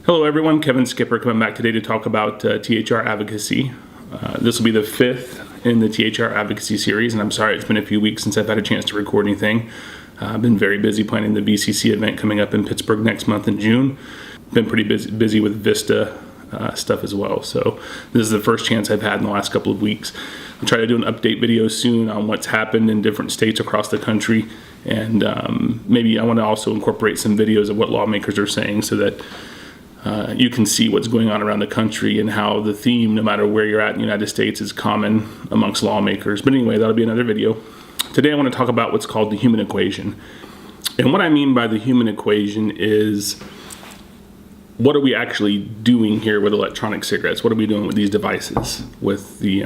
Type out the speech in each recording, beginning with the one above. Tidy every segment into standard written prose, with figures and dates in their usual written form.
Hello everyone, Kevin Skipper coming back today to talk about THR Advocacy. This will be the fifth in the THR Advocacy series, and I'm sorry it's been a few weeks since I've had a chance to record anything. I've been very busy planning the VCC event coming up in Pittsburgh next month in June. Been pretty busy with Vista stuff as well, so this is the first chance I've had in the last couple of weeks. I'll try to do an update video soon on what's happened in different states across the country, and maybe I want to also incorporate some videos of what lawmakers are saying so that you can see what's going on around the country and how the theme, no matter where you're at in the United States, is common amongst lawmakers. But anyway, that'll be another video. Today I want to talk about what's called the human equation. And what I mean by the human equation is, what are we actually doing here with electronic cigarettes? What are we doing with these devices, with the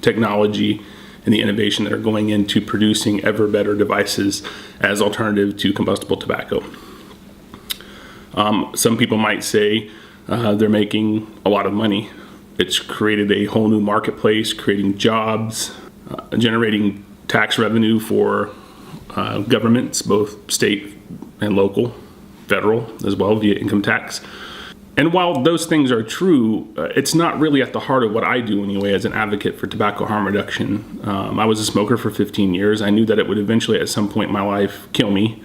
technology and the innovation that are going into producing ever better devices as alternative to combustible tobacco? Some people might say they're making a lot of money. It's created a whole new marketplace, creating jobs, generating tax revenue for governments, both state and local, federal as well, via income tax. And while those things are true, it's not really at the heart of what I do anyway as an advocate for tobacco harm reduction. I was a smoker for 15 years. I knew that it would eventually at some point in my life kill me.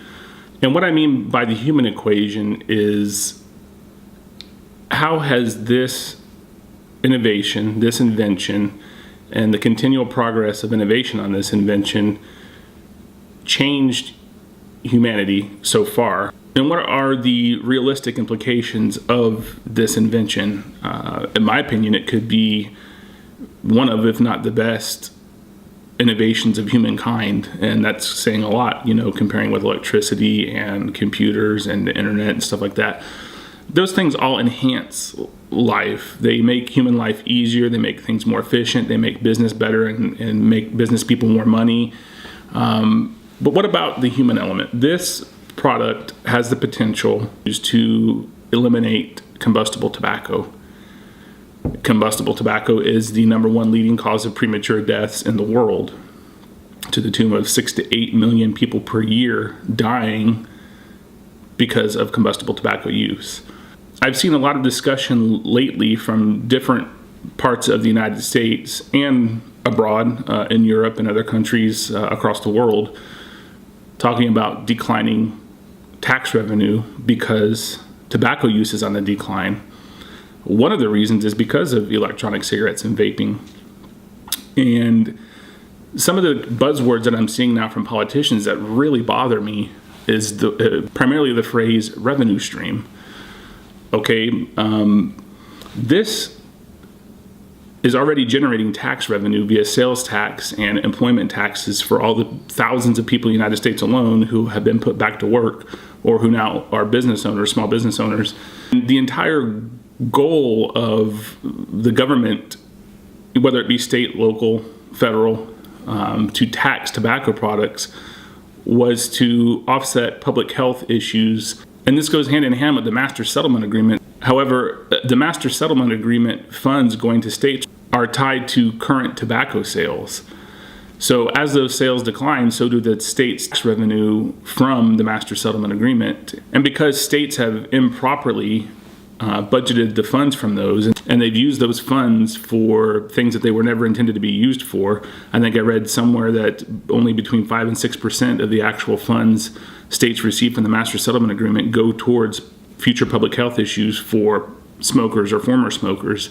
And what I mean by the human equation is, how has this innovation, this invention, and the continual progress of innovation on this invention changed humanity so far? And what are the realistic implications of this invention? In my opinion, it could be one of, if not the best, innovations of humankind, and that's saying a lot, comparing with electricity and computers and the internet and stuff like that. Those things all enhance life. They make human life easier, they make things more efficient, they make business better and make business people more money. But what about the human element? This product has the potential to eliminate combustible tobacco. Combustible tobacco is the #1 leading cause of premature deaths in the world, to the tune of 6 to 8 million people per year dying because of combustible tobacco use. I've seen a lot of discussion lately from different parts of the United States and abroad in Europe and other countries across the world talking about declining tax revenue because tobacco use is on the decline. One of the reasons is because of electronic cigarettes and vaping. And some of the buzzwords that I'm seeing now from politicians that really bother me is primarily the phrase revenue stream. Okay, this is already generating tax revenue via sales tax and employment taxes for all the thousands of people in the United States alone who have been put back to work or who now are business owners, small business owners. And the entire goal of the government, whether it be state, local, federal, to tax tobacco products was to offset public health issues. And this goes hand in hand with the Master Settlement Agreement. However, the Master Settlement Agreement funds going to states are tied to current tobacco sales. So as those sales decline, so do the state's tax revenue from the Master Settlement Agreement. And because states have improperly budgeted the funds from those, and they've used those funds for things that they were never intended to be used for. I think I read somewhere that only between 5 and 6% of the actual funds states receive from the Master Settlement Agreement go towards future public health issues for smokers or former smokers.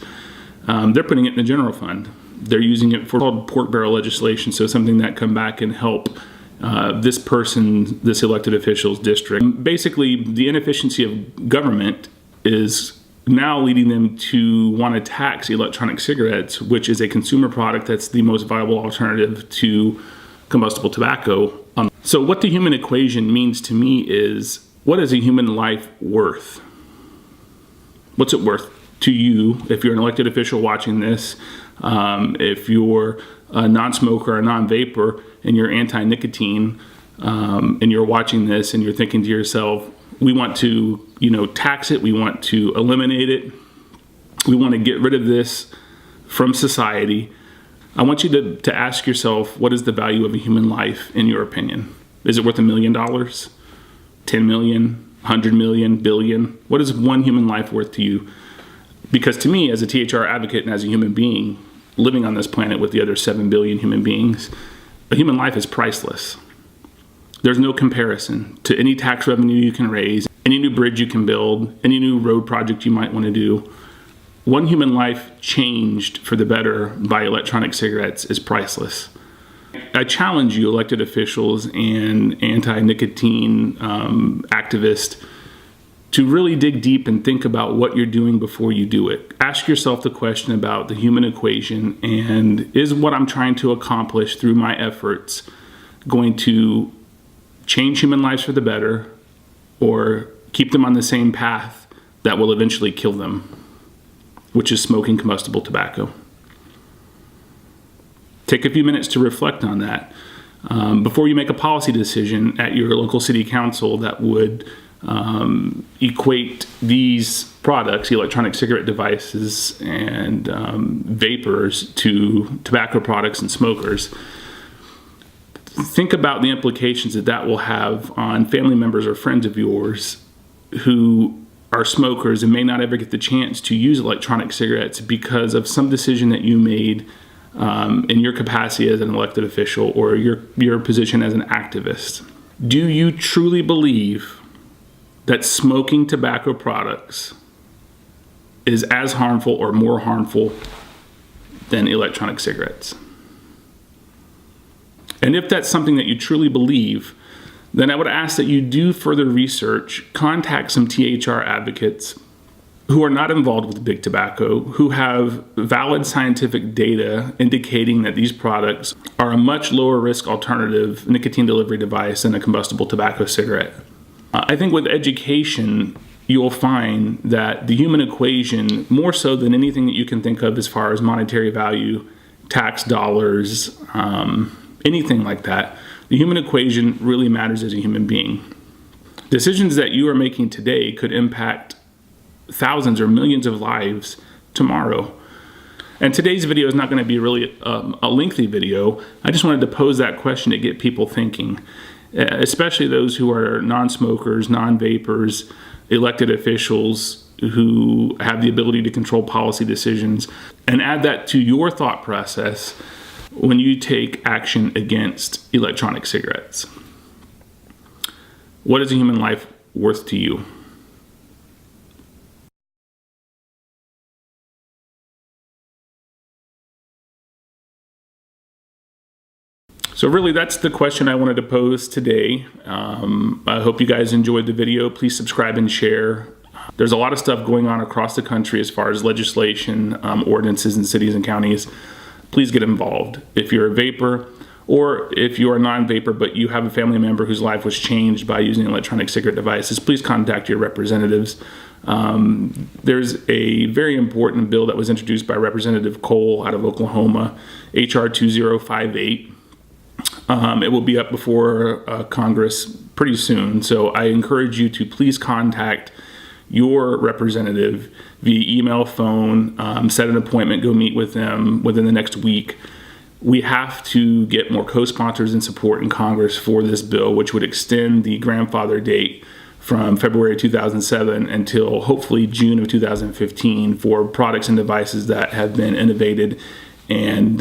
They're putting it in the general fund. They're using it for called pork barrel legislation, so something that come back and help this elected official's district. Basically, the inefficiency of government is now leading them to want to tax electronic cigarettes, which is a consumer product that's the most viable alternative to combustible tobacco. So what the human equation means to me is, what is a human life worth? What's it worth to you if you're an elected official watching this, if you're a non-smoker or a non-vapor and you're anti-nicotine, and you're watching this and you're thinking to yourself, we want to, tax it. We want to eliminate it. We want to get rid of this from society. I want you to ask yourself, what is the value of a human life in your opinion? Is it worth $1 million, 10 million, 100 million, billion? What is one human life worth to you? Because to me, as a THR advocate and as a human being living on this planet with the other 7 billion human beings, a human life is priceless. There's no comparison to any tax revenue you can raise, any new bridge you can build, any new road project you might want to do. One human life changed for the better by electronic cigarettes is priceless. I challenge you, elected officials and anti-nicotine activists, to really dig deep and think about what you're doing before you do it. Ask yourself the question about the human equation, and is what I'm trying to accomplish through my efforts going to change human lives for the better, or keep them on the same path that will eventually kill them, which is smoking combustible tobacco? Take a few minutes to reflect on that before you make a policy decision at your local city council that would equate these products, electronic cigarette devices and vapors, to tobacco products and smokers. Think about the implications that that will have on family members or friends of yours who are smokers and may not ever get the chance to use electronic cigarettes because of some decision that you made in your capacity as an elected official or your position as an activist. Do you truly believe that smoking tobacco products is as harmful or more harmful than electronic cigarettes? And if that's something that you truly believe, then I would ask that you do further research, contact some THR advocates who are not involved with big tobacco, who have valid scientific data indicating that these products are a much lower risk alternative nicotine delivery device than a combustible tobacco cigarette. I think with education, you'll find that the human equation, more so than anything that you can think of as far as monetary value, tax dollars, anything like that, the human equation really matters as a human being. Decisions that you are making today could impact thousands or millions of lives tomorrow. And today's video is not going to be really a lengthy video. I just wanted to pose that question to get people thinking, especially those who are non-smokers, non-vapers, elected officials who have the ability to control policy decisions, and add that to your thought process when you take action against electronic cigarettes. What is a human life worth to you? So really, that's the question I wanted to pose today. I hope you guys enjoyed the video. Please subscribe and share. There's a lot of stuff going on across the country as far as legislation, ordinances in cities and counties. Please get involved. If you're a vapor, or if you're a non-vapor but you have a family member whose life was changed by using electronic cigarette devices, please contact your representatives. There's a very important bill that was introduced by Representative Cole out of Oklahoma, HR 2058. It will be up before Congress pretty soon, so I encourage you to please contact your representative via email, phone, set an appointment, go meet with them within the next week. We have to get more co-sponsors and support in Congress for this bill, which would extend the grandfather date from February 2007 until hopefully June of 2015 for products and devices that have been innovated and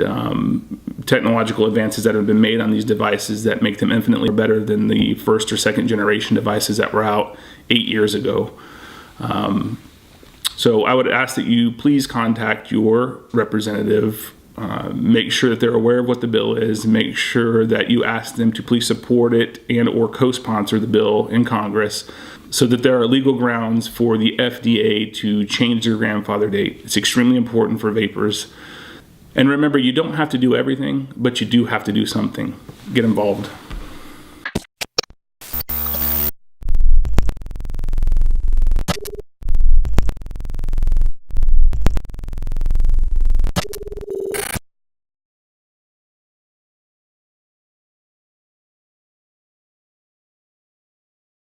technological advances that have been made on these devices that make them infinitely better than the first or second generation devices that were out 8 years ago. So I would ask that you please contact your representative, make sure that they're aware of what the bill is, make sure that you ask them to please support it and or co-sponsor the bill in Congress so that there are legal grounds for the FDA to change their grandfather date. It's extremely important for vapors. And remember, you don't have to do everything, but you do have to do something. Get involved.